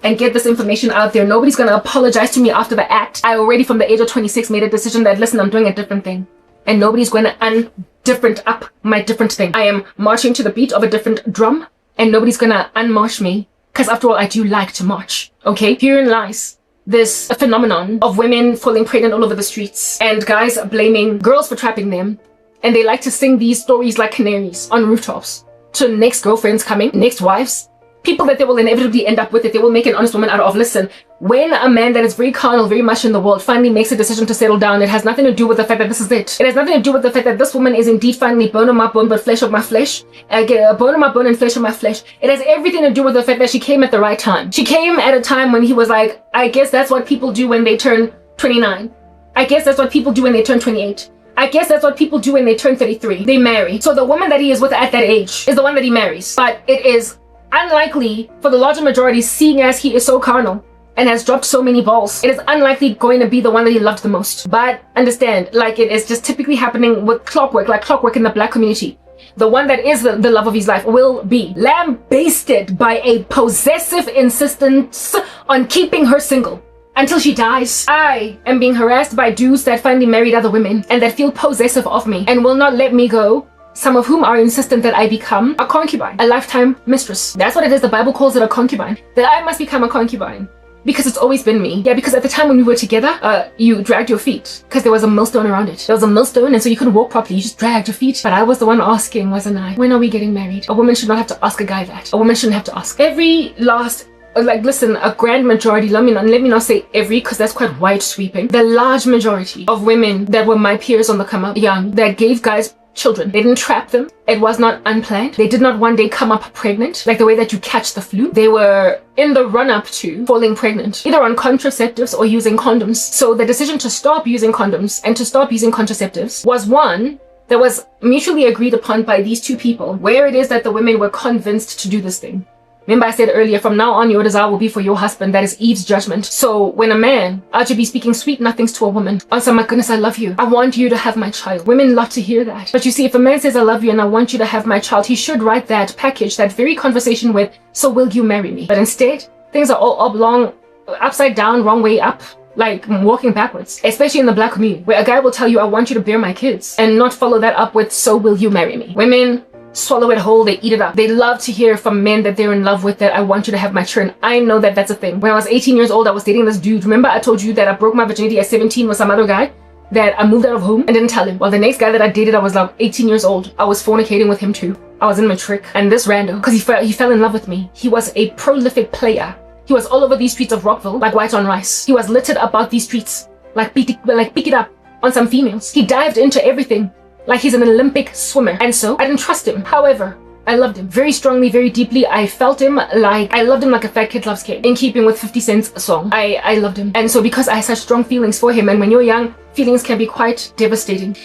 and get this information out there. Nobody's going to apologize to me after the act. I already from the age of 26 made a decision that, listen, I'm doing a different thing. And nobody's going to undifferent up my different thing. I am marching to the beat of a different drum. And nobody's going to unmarch me. Because after all, I do like to march. Okay? Herein lies this phenomenon of women falling pregnant all over the streets. And guys blaming girls for trapping them. And they like to sing these stories like canaries on rooftops to next girlfriends coming, next wives. People that they will inevitably end up with, that they will make an honest woman out of. Listen, when a man that is very carnal, very much in the world, finally makes a decision to settle down, it has nothing to do with the fact that this is it. It has nothing to do with the fact that this woman is indeed finally bone of my bone, but flesh of my flesh. Bone of my bone and flesh of my flesh. It has everything to do with the fact that she came at the right time. She came at a time when he was like, I guess that's what people do when they turn 29. I guess that's what people do when they turn 28. I guess that's what people do when they turn 33. They marry. So the woman that he is with at that age is the one that he marries. But it is unlikely for the larger majority, seeing as he is so carnal and has dropped so many balls, it is unlikely going to be the one that he loved the most. But understand, like, it is just typically happening with clockwork, like clockwork in the black community. The one that is the love of his life will be lambasted by a possessive insistence on keeping her single until she dies. I am being harassed by dudes that finally married other women and that feel possessive of me and will not let me go. Some of whom are insistent that I become a concubine, a lifetime mistress. That's what it is. The Bible calls it a concubine. That I must become a concubine. Because it's always been me. Yeah, because at the time when we were together, you dragged your feet. Because there was a millstone around it. There was a millstone, and so you couldn't walk properly. You just dragged your feet. But I was the one asking, wasn't I? When are we getting married? A woman should not have to ask a guy that. A woman shouldn't have to ask. Every last... Like, listen, a grand majority, let me not say every, because that's quite wide sweeping. The large majority of women that were my peers on the come up, young, that gave guys children. They didn't trap them. It was not unplanned. They did not one day come up pregnant, like the way that you catch the flu. They were in the run-up to falling pregnant, either on contraceptives or using condoms. So the decision to stop using condoms and to stop using contraceptives was one that was mutually agreed upon by these two people, where it is that the women were convinced to do this thing. Remember I said earlier, from now on your desire will be for your husband. That is Eve's judgment. So when a man should be speaking sweet nothings to a woman, answer, my goodness, I love you. I want you to have my child. Women love to hear that. But you see, if a man says I love you and I want you to have my child, he should write that package, that very conversation with, so will you marry me? But instead, things are all oblong, upside down, wrong way up. Like walking backwards, especially in the black community, where a guy will tell you, I want you to bear my kids, and not follow that up with, so will you marry me? Women swallow it whole, they eat it up. They love to hear from men that they're in love with, that I want you to have my children. I know that that's a thing. When I was 18 years old, I was dating this dude. Remember I told you that I broke my virginity at 17 with some other guy, that I moved out of home and didn't tell him? Well, the next guy that I dated, I was like 18 years old. I was fornicating with him too. I was in matric. And this rando, because he fell in love with me. He was a prolific player. He was all over these streets of Rockville like white on rice. He was littered about these streets like pick it up on some females. He dived into everything like he's an Olympic swimmer. And so I didn't trust him. However, I loved him very strongly, very deeply. I loved him like a fat kid loves cake, in keeping with 50 Cent's song. I loved him. And so because I had such strong feelings for him, and when you're young, feelings can be quite devastating.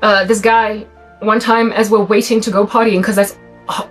This guy, one time as we're waiting to go partying, because that's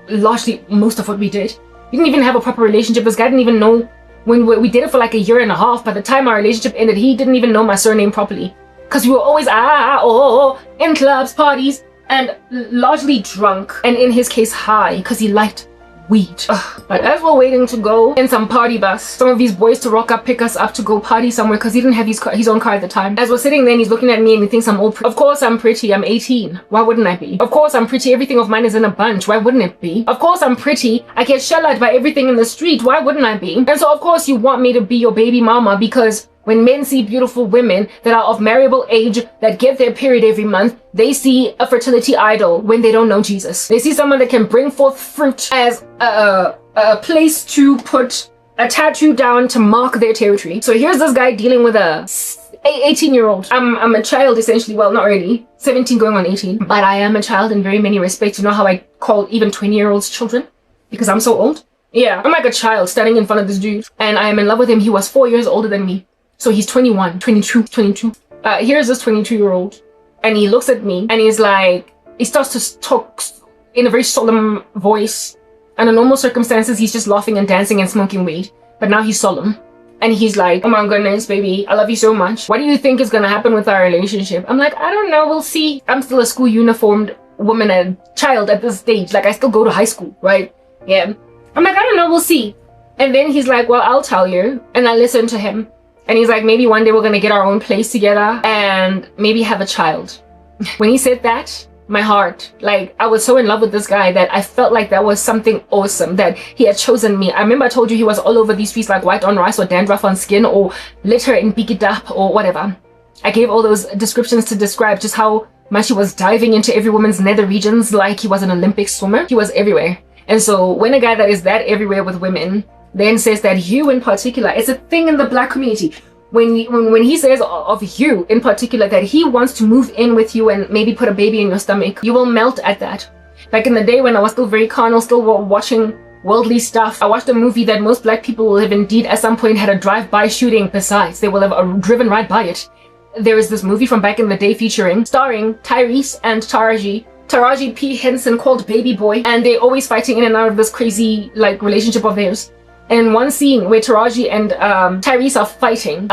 largely most of what we did. We didn't even have a proper relationship. This guy didn't even know, when we did it for like a year and a half. By the time our relationship ended, he didn't even know my surname properly. Because we were always in clubs, parties, and largely drunk, and in his case high, because he liked weed. But as we're waiting to go in some party bus, some of these boys to rock up, pick us up to go party somewhere, because he didn't have his own car at the time. As we're sitting there, and he's looking at me and he thinks I'm old. Of course I'm pretty, I'm 18. Why wouldn't I be? Of course I'm pretty, everything of mine is in a bunch. Why wouldn't it be? Of course I'm pretty, I get shell-out by everything in the street. Why wouldn't I be? And so of course you want me to be your baby mama, because when men see beautiful women that are of marriageable age, that get their period every month, they see a fertility idol when they don't know Jesus. They see someone that can bring forth fruit as a place to put a tattoo down to mark their territory. So here's this guy dealing with a 18-year-old. I'm a child essentially. Well, not really. 17 going on 18. But I am a child in very many respects. You know how I call even 20-year-olds children? Because I'm so old? Yeah, I'm like a child standing in front of this dude. And I am in love with him. He was 4 years older than me. So he's 21, 22. Here's this 22-year-old, and he looks at me, and he's like, he starts to talk in a very solemn voice. Under normal circumstances, he's just laughing and dancing and smoking weed. but now he's solemn. And he's like, oh my goodness, baby, I love you so much. What do you think is gonna happen with our relationship? I'm like, I don't know, we'll see. I'm still a school uniformed woman and child at this stage. Like, I still go to high school, right? Yeah. I'm like, I don't know, we'll see. And then he's like, well, I'll tell you. And I listened to him. And he's like, maybe one day we're gonna get our own place together and maybe have a child. When he said that, my heart, like, I was so in love with this guy that I felt like that was something awesome, that he had chosen me. I remember I told you he was all over these streets like white on rice or dandruff on skin or litter in pick it up or whatever. I gave all those descriptions to describe just how much he was diving into every woman's nether regions like he was an Olympic swimmer. He was everywhere. And so when a guy that is that everywhere with women then says that you in particular, it's a thing in the black community. When he says of you in particular that he wants to move in with you and maybe put a baby in your stomach, you will melt at that. Back in the day when I was still very carnal, still watching worldly stuff, I watched a movie that most black people will have indeed at some point had a drive-by shooting. Besides, they will have driven right by it. There is this movie from back in the day starring Tyrese and Taraji P. Henson called Baby Boy, and they're always fighting in and out of this crazy like relationship of theirs. And one scene where Taraji and Tyrese are fighting,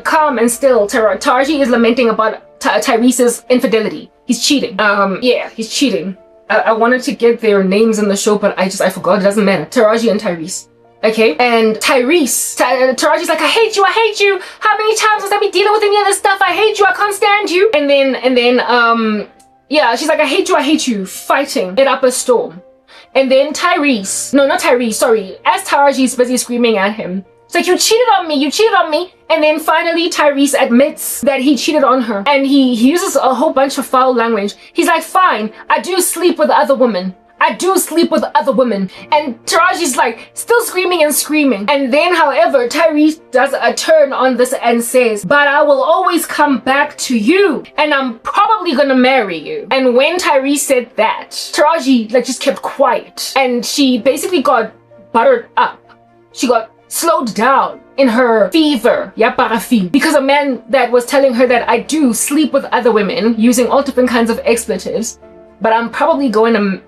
calm and still, Taraji is lamenting about Tyrese's infidelity. He's cheating. Yeah, he's cheating. I wanted to get their names in the show, but I forgot. It doesn't matter. Taraji and Tyrese. Okay, and Taraji's like, I hate you. How many times must I be dealing with any of this stuff? I hate you. I can't stand you. And then, yeah, she's like, I hate you. Fighting it up a storm. And then Tyrese, no, not Tyrese, sorry, as Taraji's busy screaming at him, it's like, you cheated on me. And then finally Tyrese admits that he cheated on her. And he uses a whole bunch of foul language. He's like, fine, I do sleep with other women. And Taraji's like, still screaming. And then, however, Tyrese does a turn on this and says, but I will always come back to you. And I'm probably gonna marry you. And when Tyrese said that, Taraji like just kept quiet. And she basically got buttered up. She got slowed down in her fever, because a man that was telling her that I do sleep with other women using all different kinds of expletives, but I'm probably going to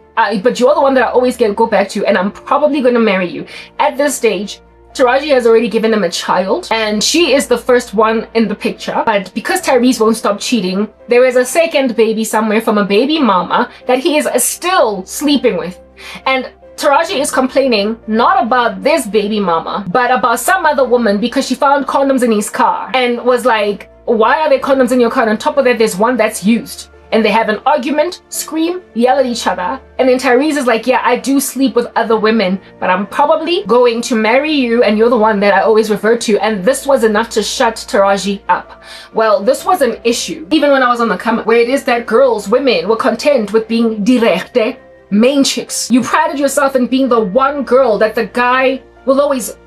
but you're the one that I always go back to, and I'm probably going to marry you. At this stage, Taraji has already given him a child, and she is the first one in the picture. But because Tyrese won't stop cheating, there is a second baby somewhere from a baby mama that he is still sleeping with. And Taraji is complaining not about this baby mama, but about some other woman because she found condoms in his car and was like, why are there condoms in your car? And on top of that, there's one that's used. And they have an argument, scream, yell at each other. And then Tyrese is like, yeah, I do sleep with other women, but I'm probably going to marry you and you're the one that I always refer to. And this was enough to shut Taraji up. Well, this was an issue, even when I was on the come up, where it is that women were content with being directe, main chicks. You prided yourself in being the one girl that the guy will always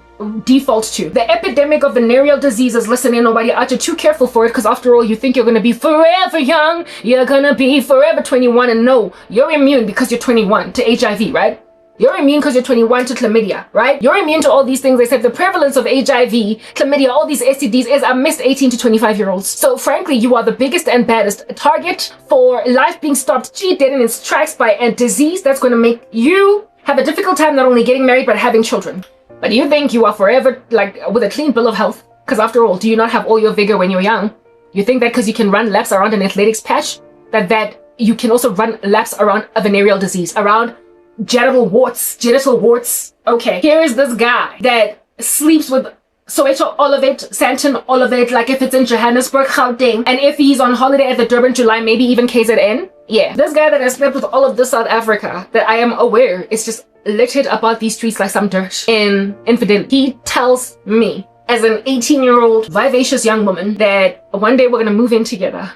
default to. The epidemic of venereal diseases, listen in, nobody out, you're too careful for it, because after all, you think you're going to be forever young, you're going to be forever 21, and no, you're immune because you're 21 to HIV, right? You're immune because you're 21 to chlamydia, right? You're immune to all these things, except the prevalence of HIV, chlamydia, all these STDs is amidst 18 to 25-year-olds. So frankly, you are the biggest and baddest target for life being stopped dead in its tracks by a disease that's going to make you have a difficult time not only getting married, but having children. But you think you are forever, like, with a clean bill of health? Because after all, do you not have all your vigor when you're young? You think that because you can run laps around an athletics patch, that you can also run laps around a venereal disease, around genital warts? Okay, here is this guy that sleeps with Soweto, all of it, Sandton, all of it, like if it's in Johannesburg, Gauteng, and if he's on holiday at the Durban, July, maybe even KZN. Yeah, this guy that has slept with all of this South Africa, that I am aware is just littered about these streets like some dirt in infidelity. He tells me, as an 18-year-old vivacious young woman, that one day we're gonna move in together.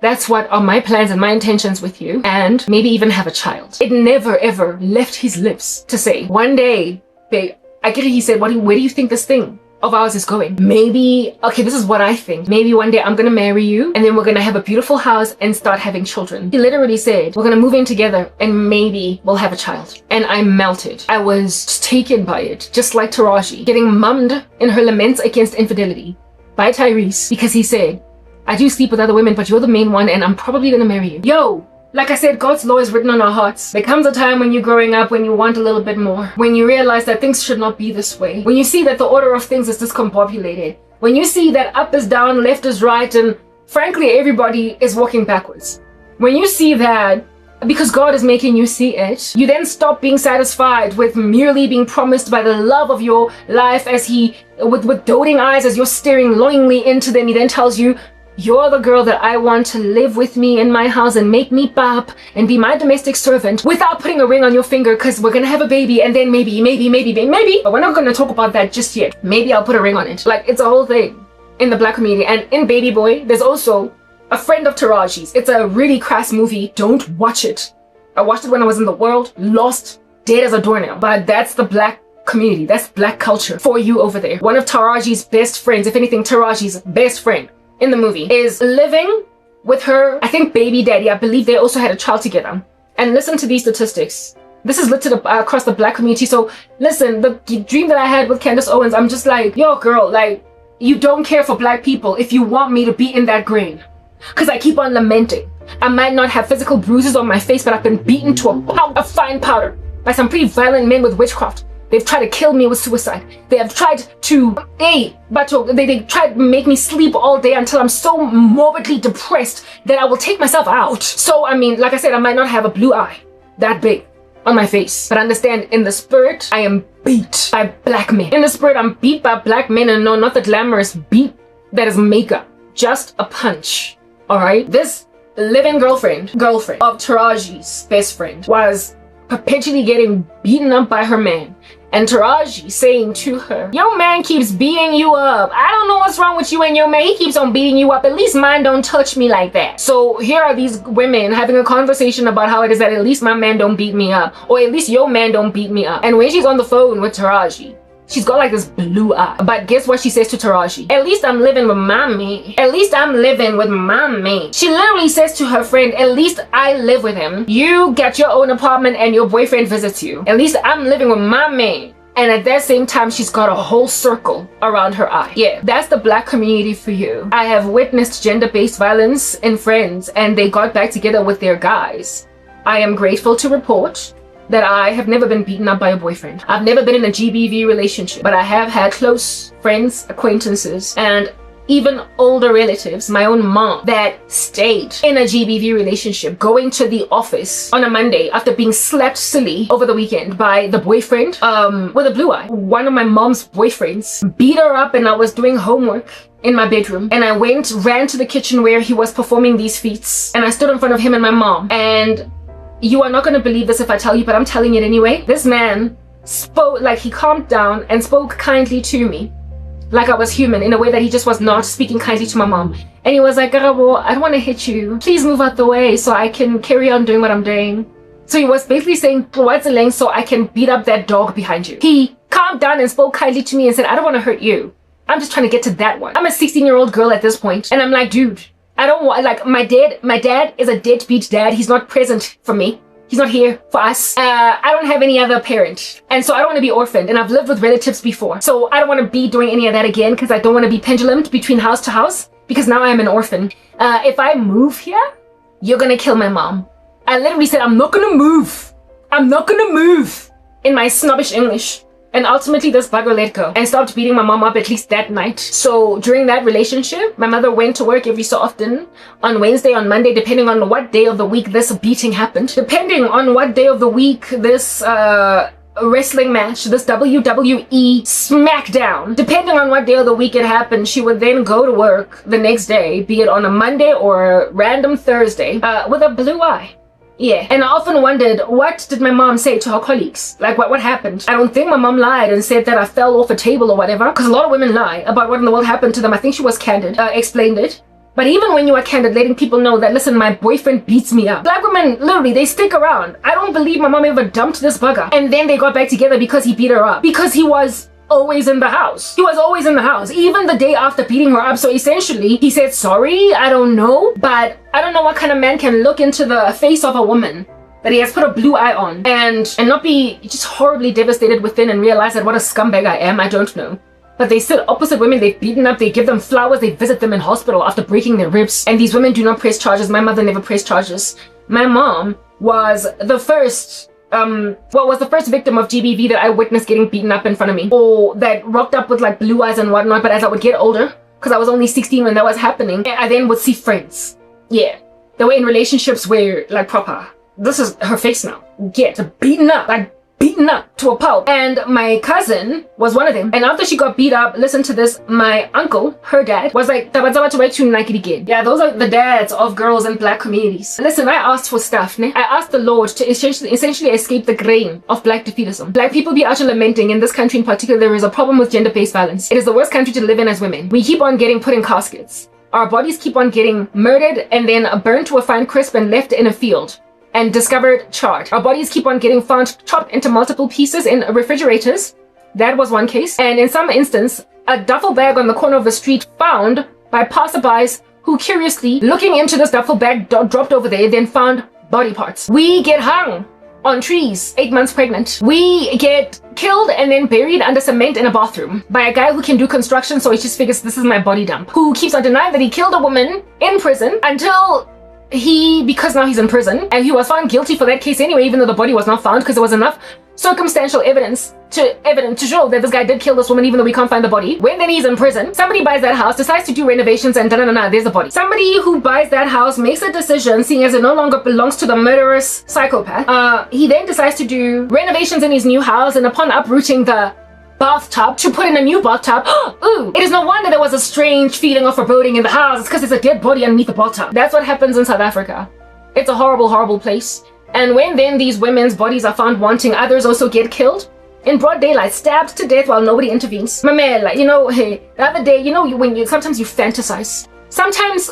That's what are my plans and my intentions with you, and maybe even have a child. It never ever left his lips to say, one day, babe, I get it, he said, where do you think this thing of ours is going? Maybe, okay, this is what I think. Maybe one day I'm gonna marry you and then we're gonna have a beautiful house and start having children. He literally said, we're gonna move in together and maybe we'll have a child. And I melted. I was just taken by it, just like Taraji, getting mummed in her laments against infidelity by Tyrese, because he said, I do sleep with other women, but you're the main one and I'm probably gonna marry you. Yo, like I said, God's law is written on our hearts. There comes a time when you're growing up when you want a little bit more. When you realize that things should not be this way. When you see that the order of things is discombobulated. When you see that up is down, left is right, and frankly, everybody is walking backwards. When you see that, because God is making you see it, you then stop being satisfied with merely being promised by the love of your life as he, with doting eyes, as you're staring longingly into them, he then tells you, you're the girl that I want to live with me in my house and make me pap and be my domestic servant without putting a ring on your finger because we're gonna have a baby and then maybe. But we're not gonna talk about that just yet. Maybe I'll put a ring on it. Like, it's a whole thing in the black community. And in Baby Boy, there's also a friend of Taraji's. It's a really crass movie. Don't watch it. I watched it when I was in the world, lost, dead as a doornail. But that's the black community. That's black culture for you over there. One of Taraji's best friends, if anything, Taraji's best friend in the movie is living with her, I think, baby daddy. I believe they also had a child together. And listen to these statistics. This is listed across the black community. So listen, the dream that I had with Candace Owens, I'm just like, yo girl, like, you don't care for black people if you want me to be in that grain. Because I keep on lamenting. I might not have physical bruises on my face, but I've been beaten to a fine powder by some pretty violent men with witchcraft. They've tried to kill me with suicide. They have tried to, they tried to make me sleep all day until I'm so morbidly depressed that I will take myself out. So, I mean, like I said, I might not have a blue eye that big on my face, but understand, in the spirit, I am beat by black men. In the spirit, I'm beat by black men, and no, not the glamorous beat that is makeup. Just a punch. Alright? This live-in girlfriend of Taraji's best friend was perpetually getting beaten up by her man. And Taraji saying to her, your man keeps beating you up. I don't know what's wrong with you and your man. He keeps on beating you up. At least mine don't touch me like that. So here are these women having a conversation about how it is that at least my man don't beat me up. Or at least your man don't beat me up. And when she's on the phone with Taraji, she's got like this blue eye. But guess what she says to Taraji? At least I'm living with my man. At least I'm living with my man. She literally says to her friend, at least I live with him. You get your own apartment and your boyfriend visits you. At least I'm living with my man. And at that same time, she's got a whole circle around her eye. Yeah, that's the black community for you. I have witnessed gender-based violence in friends, and they got back together with their guys. I am grateful to report that I have never been beaten up by a boyfriend. I've never been in a GBV relationship, but I have had close friends, acquaintances, and even older relatives, my own mom, that stayed in a GBV relationship, going to the office on a Monday after being slapped silly over the weekend by the boyfriend with a blue eye. One of my mom's boyfriends beat her up, and I was doing homework in my bedroom, and I ran to the kitchen where he was performing these feats, and I stood in front of him and my mom. And you are not going to believe this if I tell you, but I'm telling it anyway. This man spoke, like, he calmed down and spoke kindly to me, like I was human, in a way that he just was not speaking kindly to my mom. And he was like, Karabo, I don't want to hit you. Please move out the way so I can carry on doing what I'm doing. So he was basically saying, what's the length so I can beat up that dog behind you. He calmed down and spoke kindly to me and said, I don't want to hurt you. I'm just trying to get to that one. I'm a 16-year-old girl at this point, and I'm like, dude, I don't want, like, my dad is a deadbeat dad. He's not present for me. He's not here for us. I don't have any other parent. And so I don't want to be orphaned. And I've lived with relatives before. So I don't want to be doing any of that again, because I don't want to be pendulumed between house to house, because now I am an orphan. If I move here, you're going to kill my mom. I literally said, I'm not going to move. I'm not going to move, in my snobbish English. And ultimately, this bugger let go and stopped beating my mom up, at least that night. So during that relationship, my mother went to work every so often, on Wednesday, on Monday, depending on what day of the week this beating happened. Depending on what day of the week this wrestling match, this WWE SmackDown, depending on what day of the week it happened, she would then go to work the next day, be it on a Monday or a random Thursday, with a blue eye. Yeah, and I often wondered, what did my mom say to her colleagues? Like, what happened? I don't think my mom lied and said that I fell off a table or whatever, because a lot of women lie about what in the world happened to them. I think she was candid, explained it. But even when you are candid, letting people know that, listen, my boyfriend beats me up. Black women, literally, they stick around. I don't believe my mom ever dumped this bugger, and then they got back together because he beat her up. Because he was always in the house. He was always in the house, even the day after beating her up. So essentially, he said, sorry, I don't know, but I don't know what kind of man can look into the face of a woman that he has put a blue eye on and not be just horribly devastated within and realize that what a scumbag I am. I don't know. But they sit opposite women they've beaten up, they give them flowers, they visit them in hospital after breaking their ribs. And these women do not press charges. My mother never pressed charges. my mom was the first was the first victim of GBV that I witnessed getting beaten up in front of me, or that rocked up with like blue eyes and whatnot. But as I would get older, because I was only 16 when that was happening, I then would see friends. Yeah, they were in relationships where like proper, this is her face now, get beaten up, like beaten up to a pulp. And my cousin was one of them. And after she got beat up, listen to this, my uncle, her dad, was like, yeah, those are the dads of girls in black communities. Listen, I asked for stuff, ne? I asked the Lord to essentially escape the grain of black defeatism. Black people be actually lamenting, in this country in particular, there is a problem with gender-based violence. It is the worst country to live in as women. We keep on getting put in caskets. Our bodies keep on getting murdered and then burned to a fine crisp and left in a field and discovered charred. Our bodies keep on getting found chopped into multiple pieces in refrigerators. That was one case. And in some instance, a duffel bag on the corner of the street found by passerbys who, curiously looking into this duffel bag dropped over there, then found body parts. We get hung on trees 8 months pregnant. We get killed and then buried under cement in a bathroom by a guy who can do construction, so he just figures this is my body dump, who keeps on denying that he killed a woman in prison until because now he's in prison, and he was found guilty for that case anyway, even though the body was not found, because there was enough circumstantial evidence to show that this guy did kill this woman, even though we can't find the body. When then he's in prison, somebody buys that house, decides to do renovations, and there's the body. Somebody who buys that house makes a decision, seeing as it no longer belongs to the murderous psychopath. He then decides to do renovations in his new house, and upon uprooting the bathtub to put in a new bathtub, ooh, it is no wonder there was a strange feeling of foreboding in the house. It's because there's a dead body underneath the bathtub. That's what happens in South Africa. It's a horrible, horrible place. And when then these women's bodies are found wanting, others also get killed in broad daylight, stabbed to death while nobody intervenes. Mamela, you know, hey, the other day, you know, sometimes you fantasize. Sometimes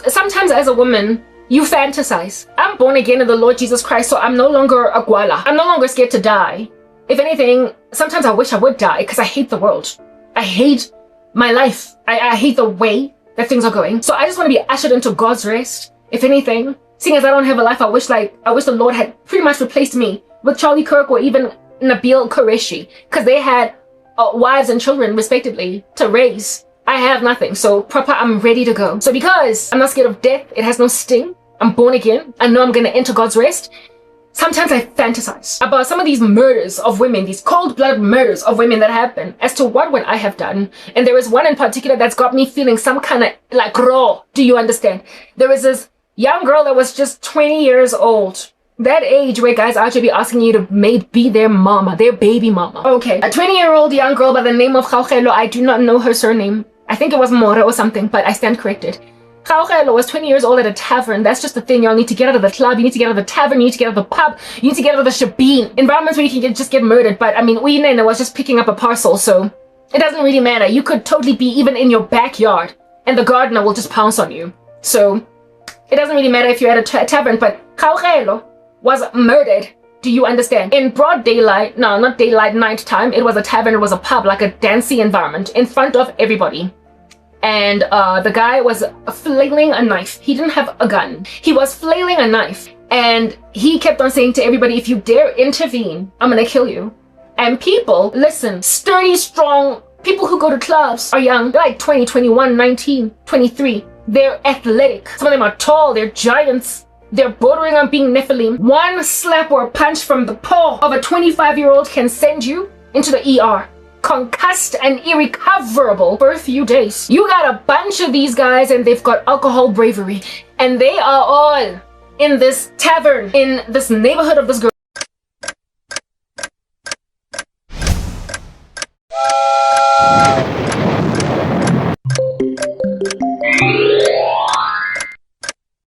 as a woman, you fantasize. I'm born again in the Lord Jesus Christ, so I'm no longer a gwala. I'm no longer scared to die. If anything, sometimes I wish I would die because I hate the world. I hate my life. I hate the way that things are going. So I just want to be ushered into God's rest. If anything, seeing as I don't have a life, I wish the Lord had pretty much replaced me with Charlie Kirk or even Nabil Qureshi, because they had wives and children respectively to raise. I have nothing. So proper, I'm ready to go. So because I'm not scared of death, it has no sting. I'm born again. I know I'm going to enter God's rest. Sometimes I fantasize about some of these murders of women, these cold-blooded murders of women that happen, as to what would I have done. And there is one in particular that's got me feeling some kind of like raw. Do you understand? There is this young girl that was just 20 years old. That age where guys actually be asking you to be their mama, their baby mama. Okay, a 20-year-old young girl by the name of Hlongwane. I do not know her surname. I think it was More or something, but I stand corrected. Hlongwane was 20 years old at a tavern. That's just the thing. Y'all need to get out of the club. You need to get out of the tavern. You need to get out of the pub. You need to get out of the shebeen. Environments where you can just get murdered. But I mean, Uyinene was just picking up a parcel, so it doesn't really matter. You could totally be even in your backyard and the gardener will just pounce on you. So it doesn't really matter if you're at a tavern, but Hlongwane was murdered. Do you understand? In broad daylight, no, not daylight, night time. It was a tavern. It was a pub, like a dancey environment in front of everybody. And the guy was flailing a knife. He didn't have a gun. He was flailing a knife. And he kept on saying to everybody, if you dare intervene, I'm gonna kill you. And people, listen, sturdy, strong, people who go to clubs are young. They're like 20, 21, 19, 23. They're athletic. Some of them are tall. They're giants. They're bordering on being Nephilim. One slap or a punch from the paw of a 25-year-old can send you into the ER. Concussed and irrecoverable for a few days. You got a bunch of these guys and they've got alcohol bravery, and they are all in this tavern in this neighborhood of this girl.